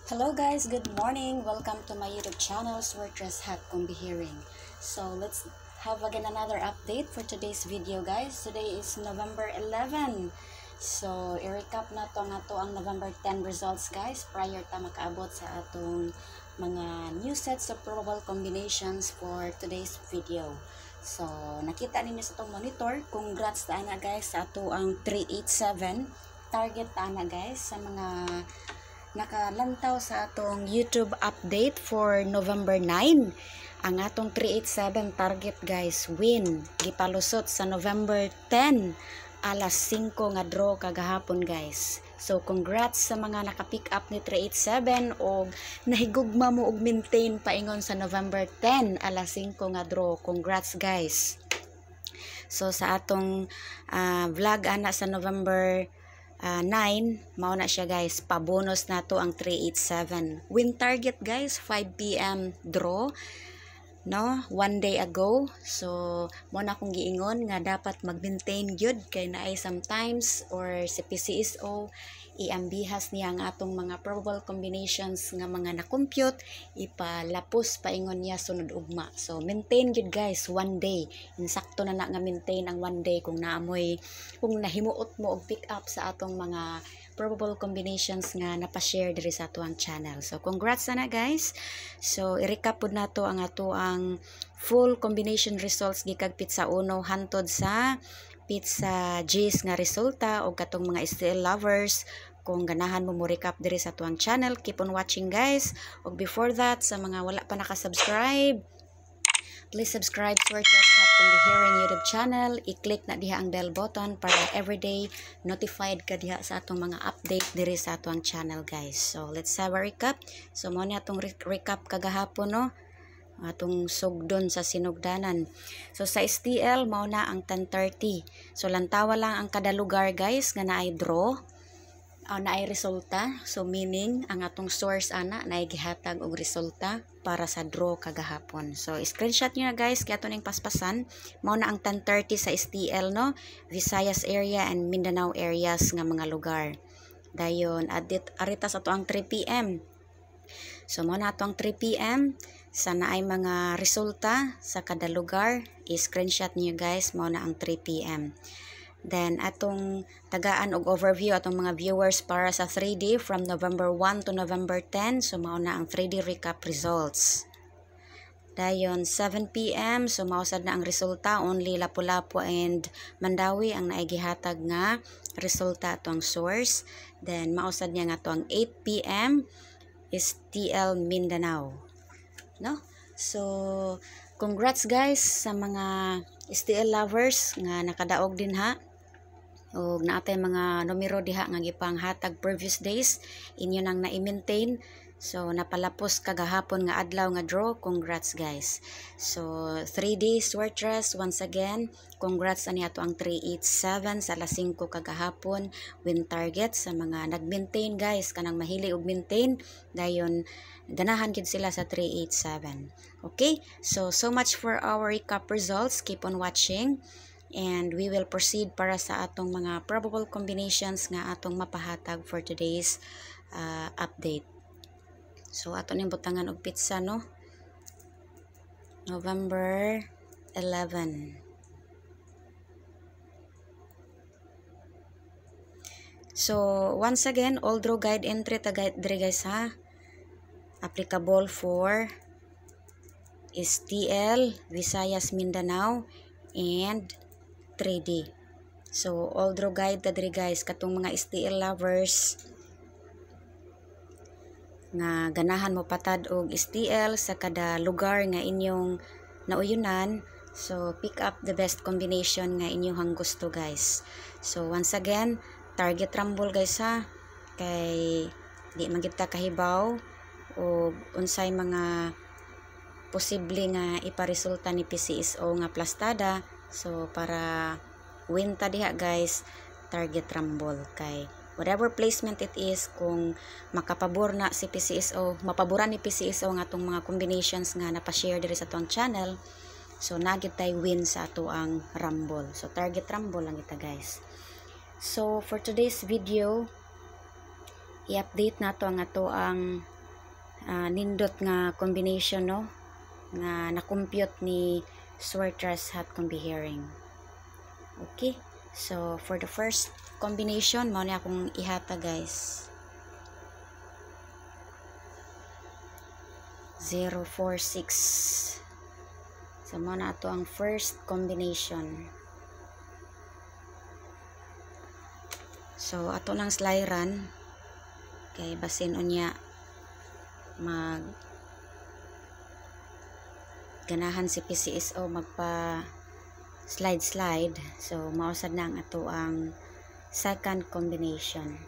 Hello guys, good morning. Welcome to my YouTube channel, Swertres Hat Kumbihiring. So let's have again another update for today's video guys. Today is November 11. So i-recap na to nga to ang November 10 results guys prior ta makaabot sa atong mga new sets of probable combinations for today's video. So nakita ninyo sa itong monitor, congrats ta na guys sa ato ang 387 target ta na guys sa mga nakalantaw sa atong YouTube update for November 9. Ang atong 387 target guys win gipalusot sa November 10 alas 5 nga draw kagahapon guys. So congrats sa mga naka-pick up ni 387 og nahigugma mo og maintain paingon sa November 10 alas 5 nga draw. Congrats guys. So sa atong vlog ana sa November 9, mao na siya guys, pabonus na to ang 387. Win target guys, 5 PM draw, no? 1 day ago. So, mo na akong giingon nga dapat mag-maintain gyud kay naay sometimes or si PCSO iambihas niya ang atong mga probable combinations nga mga na-compute, ipalapos paingon niya sunod ugma. So maintain gyud guys 1 day. Insakto na nga maintain ang 1 day kung naamoy, kung nahimuot mo og pick up sa atong mga probable combinations nga napashare diri sa atuang channel. So congrats na guys. So i-recap pud nato ang ato ang full combination results gikag pizza 1 hantod sa pizza G's nga resulta o katong mga STL lovers. Kung ganahan mo recap diri sa tuang channel, keep on watching guys. Og before that, sa mga wala pa nakasubscribe, please subscribe to Swertres Hat Kumbihiring YouTube channel. I-click na diha ang bell button para everyday notified ka diha sa atong mga update diri sa tuang channel guys. So let's have a recap. So mo ni atong recap kagahapon no, atong sugdon sa sinugdanan. So sa STL mao na ang 10:30. So lantawa lang ang kada lugar guys nga naay draw, naay resulta. So meaning ang atong source ana naay gihatag og resulta para sa draw kagahapon. So screenshot niyo na guys kay ato ning paspasan. Mao na ang 10:30 sa STL no, Visayas area and Mindanao areas nga mga lugar. Dayon arita sa ato ang 3 PM. So mao na ato ang 3 PM sa naay mga resulta sa kada lugar. I-screenshot niyo guys, mao na ang 3 PM. Then atong tagaan og overview atong mga viewers para sa 3D from November 1 to November 10. So mao na ang 3D recap results. Dayon 7 PM, so mausad na ang resulta, only Lapu-Lapu and Mandawi ang naay gihatag nga resulta atong source. Then mausad niya nga atong 8 PM is TL Mindanao. No? So congrats guys sa mga STL lovers nga nakadaog din ha. Og naatay mga numero diha nga gipanghatag previous days, inyo nang na-maintain. So napalapos kagahapon nga adlaw nga draw. Congrats guys. So 3D Swertres once again, congrats ani ato ang 387 sa alas 5 kagahapon. Win target sa mga nag-maintain guys, kanang mahili og maintain, dayon ganahan gid sila sa 387. Okay, so much for our recap results. Keep on watching and we will proceed para sa atong mga probable combinations nga atong mapahatag for today's update. So ato ning butangan og pizza no, November 11. So once again, all draw guide entry ta diri guys ha, applicable for STL, Visayas, Mindanao and 3D. So all draw guide ta diri guys, katong mga STL lovers nga ganahan mo patad og STL sa kada lugar nga inyong nauyunan. So pick up the best combination nga inyong gusto guys. So once again, target rumble guys ha, kay di man kita kahibaw o unsay mga posible nga iparesulta ni PCSO nga plastada. So para win ta diha guys, target rumble kay whatever placement it is, kung makapabor na si PCSO, mapaboran ni PCSO nga atong mga combinations nga napashare diri sa atong channel, so nagit tay win sa ato ang rumble. So target rumble lang kita guys. So for today's video, i-update nato ang ato ang nindot nga combination no nga na-compute ni Swertres Hat Combihering. Okay, so for the first combination mao ni akong ihata guys. 046. So mao na ato ang first combination. So ato nang sliran kay basin unya mag ganahan si PCSO magpa slide. So mausad na ang ato ang second combination.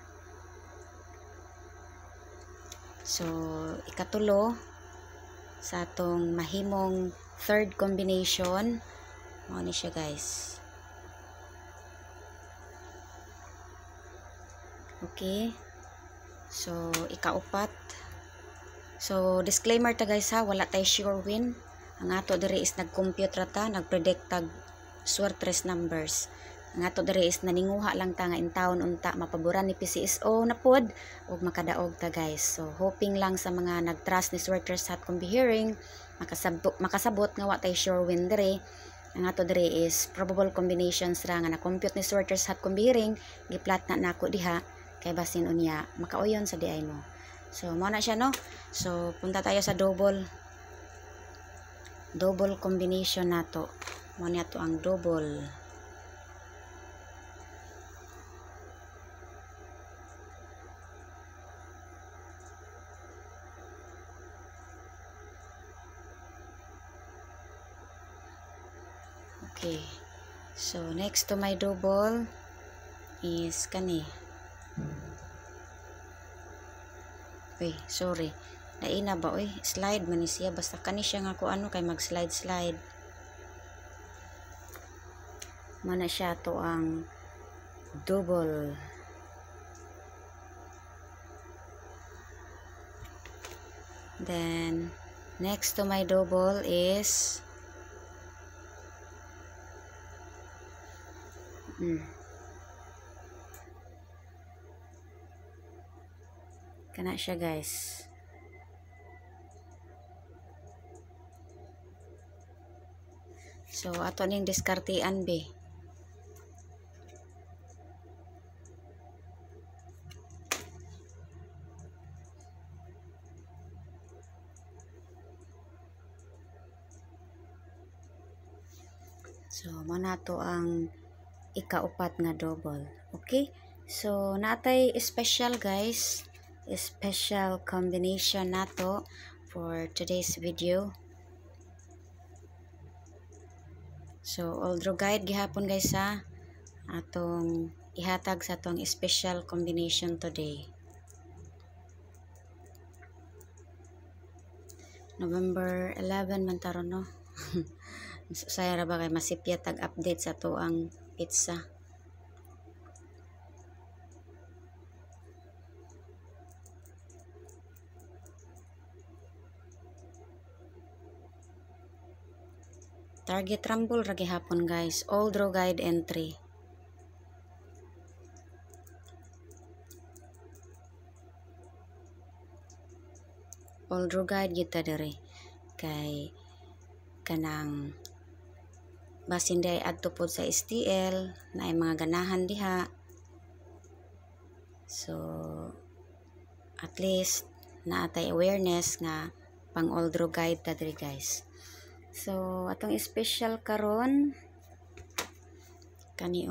So ikatulo sa atong mahimong third combination mao ni siya guys. Okay, so ikaupat. So disclaimer ta guys ha, wala tay sure win. Ang ato diri is nag-compute ra ta, nag-predict tag Swertres numbers. Ang ato diri is naninguha lang ta nga in taon unta mapaboran ni PCSO na pod ug makadaog ta guys. So hoping lang sa mga nag-trust ni Swertres Hat Combihering makasabot nga wa tay sure win diri. Ang ato diri is probable combinations ra nga na-compute ni Swertres Hat Combihering, giplat na nako diha kay basin unya makauyon sa diay mo. So mao na siya no. So punta tayo sa double combination nato. Mao ni ato ang double. Okay, so next to my double is kani. Uy, sorry. Naina ba? Uy, slide man ni siya. Basta kani siya nga kung ano kay mag-slide. Mana siya to ang double. Then, next to my double is kana siya guys. So ato ning diskartean be. So mao na to ang ikaupat nga double. Okay, so natay special guys, special combination nato for today's video. So although guide gihapon guys ha atong ihatag sa atong special combination today. November 11 man taron no. Saya ra ba kay masipya tag update sa to ang pizza. Target rumble ra gihapon guys, all draw guide entry. All draw guide kita diri kay kanang basin day adto pod sa STL na ay mga ganahan diha. So at least naatay awareness nga pang all draw guide ta diri guys. So atong special karon kani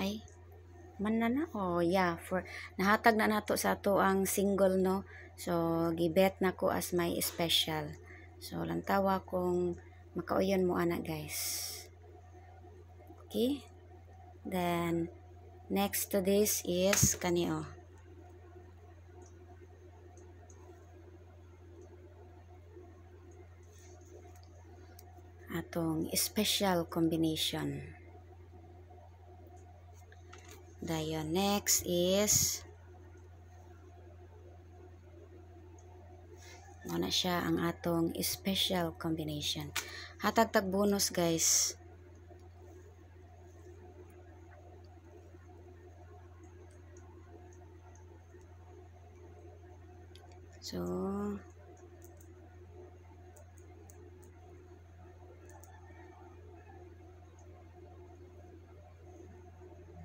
ay man oh yeah, for nahatag na nato sa ato ang single no. So gibet nako as my special. So lantawa kung makauyon mo ana guys. Okay, then next to this is kani atong special combination. Dayon next is na siya ang atong special combination. Hatag tag bonus guys. So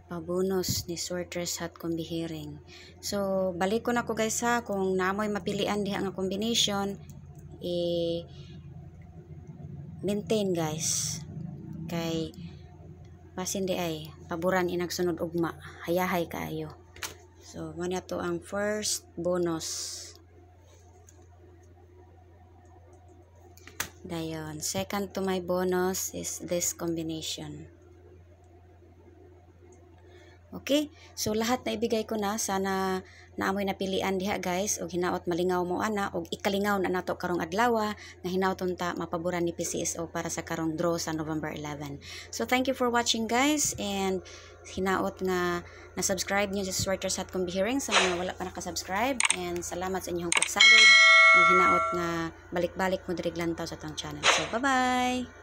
pabonus ni Sortress Hot Combi Hearing. So balik ko na ko guys ha, kung naamoy mapilian diha nga combination, maintain guys, kay pasin di ay paboran inagsunod ugma, hayahay kaayo. So mo na to ang first bonus. Dayon, second to my bonus is this combination. Okay, so lahat na ibigay ko na, sana naamoy napilian diha guys, og hinaot malingaw mo ana, og ikalingaw na nato karong adlaw nga hinaoton ta mapaboran ni PCSO para sa karong draw sa November 11. So thank you for watching guys, and hinaot nga na-subscribe niyo sa Sortress Hot Combi Hearing sa mga wala pa nakasubscribe, and salamat sa inyong pagsalig, og hinaot nga balik-balik mo diri glantaw sa tong channel. So bye-bye!